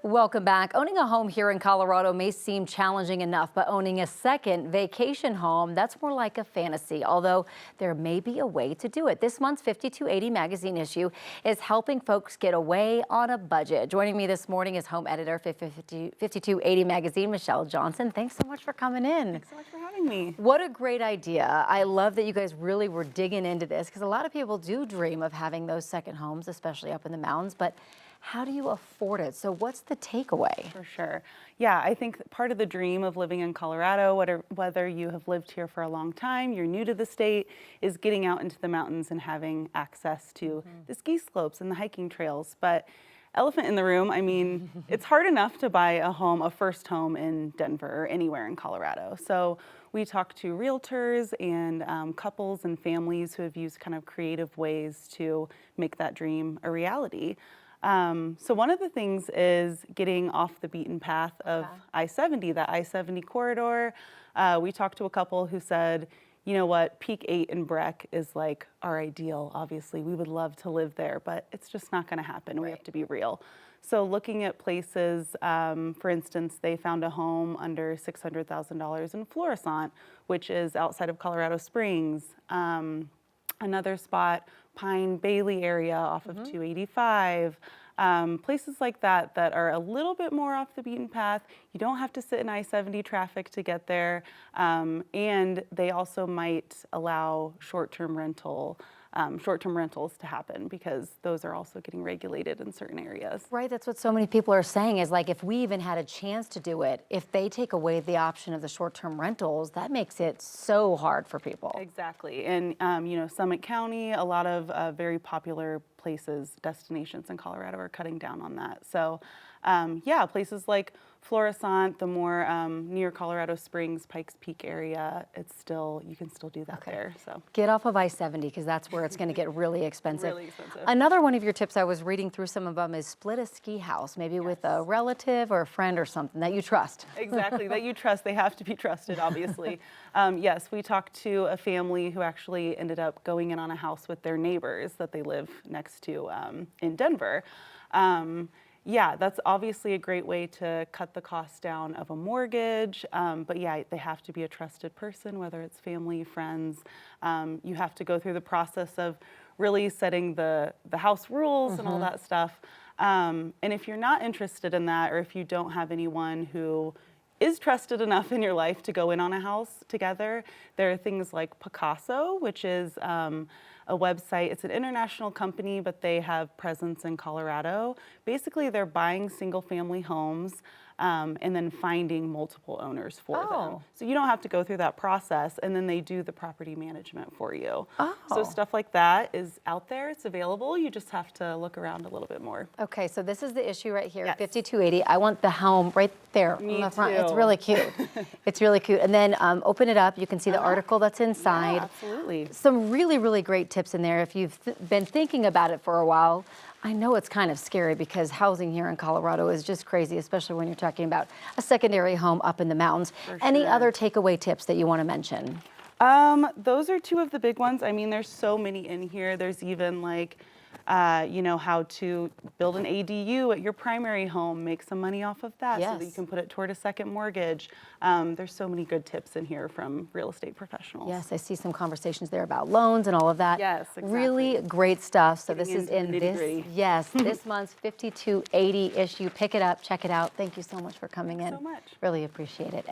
Welcome back. Owning a home here in Colorado may seem challenging enough, but owning a second vacation home, that's more like a fantasy, although there may be a way to do it. This month's 5280 magazine issue is helping folks get away on a budget. Joining me this morning is home editor for 5280 magazine, Michelle Johnson. Thanks so much for coming in. Thanks so much for having me. What a great idea. I love that you guys really were digging into this because a lot of people do dream of having those second homes, especially up in the mountains, but how do you afford it? So what's the takeaway? For sure. Yeah, I think part of the dream of living in Colorado, whether you have lived here for a long time, you're new to the state, is getting out into the mountains and having access to the ski slopes and the hiking trails. But elephant in the room, I mean, it's hard enough to buy a first home in Denver or anywhere in Colorado. So we talk to realtors and couples and families who have used kind of creative ways to make that dream a reality. So one of the things is getting off the beaten path of I-70, that I-70 corridor. We talked to a couple who said, you know what, Peak 8 in Breck is like our ideal. Obviously, we would love to live there, but it's just not going to happen. Right. We have to be real. So looking at places, for instance, they found a home under $600,000 in Florissant, which is outside of Colorado Springs. Another spot, Pine Bailey area off of 285. Places like that that are a little bit more off the beaten path. You don't have to sit in I-70 traffic to get there. And they also might allow short-term rentals to happen because those are also getting regulated in certain areas. Right, that's what so many people are saying is like if we even had a chance to do it, if they take away the option of the short-term rentals, that makes it so hard for people. Exactly, and you know, Summit County, a lot of very popular places, destinations in Colorado are cutting down on that. So yeah, places like Florissant, the more near Colorado Springs, Pikes Peak area, you can still do that there. So get off of I-70 because that's where it's going to get really expensive. Really expensive. Another one of your tips, I was reading through some of them, is split a ski house, maybe with a relative or a friend or something that you trust. Exactly, that you trust. They have to be trusted, obviously. Yes, we talked to a family who actually ended up going in on a house with their neighbors that they live next to in Denver. Yeah, that's obviously a great way to cut the cost down of a mortgage, but yeah, they have to be a trusted person, whether it's family, friends. You have to go through the process of really setting the house rules and all that stuff. And if you're not interested in that, or if you don't have anyone who is trusted enough in your life to go in on a house together, there are things like KUSA, which is a website. It's an international company, but they have presence in Colorado. Basically, they're buying single-family homes and then finding multiple owners for them. So you don't have to go through that process, and then they do the property management for you. So stuff like that is out there. It's available. You just have to look around a little bit more. Okay, so this is the issue right here, 5280. I want the home right there on the front. It's really cute. It's really cute. And then open it up. You can see the article that's inside. Yeah, absolutely. Some really, really great tips in there. If you've been thinking about it for a while, I know it's kind of scary because housing here in Colorado is just crazy, especially when you're talking about a secondary home up in the mountains. Any other takeaway tips that you want to mention? Those are two of the big ones. I mean, there's so many in here. There's even like, you know, how to build an ADU at your primary home, make some money off of that so that you can put it toward a second mortgage. There's so many good tips in here from real estate professionals. Yes, I see some conversations there about loans and all of that. Yes, exactly. Really great stuff. So Getting this is in this, this month's 5280 issue. Pick it up, check it out. Thank you so much for coming in. Thanks so much. Really appreciate it.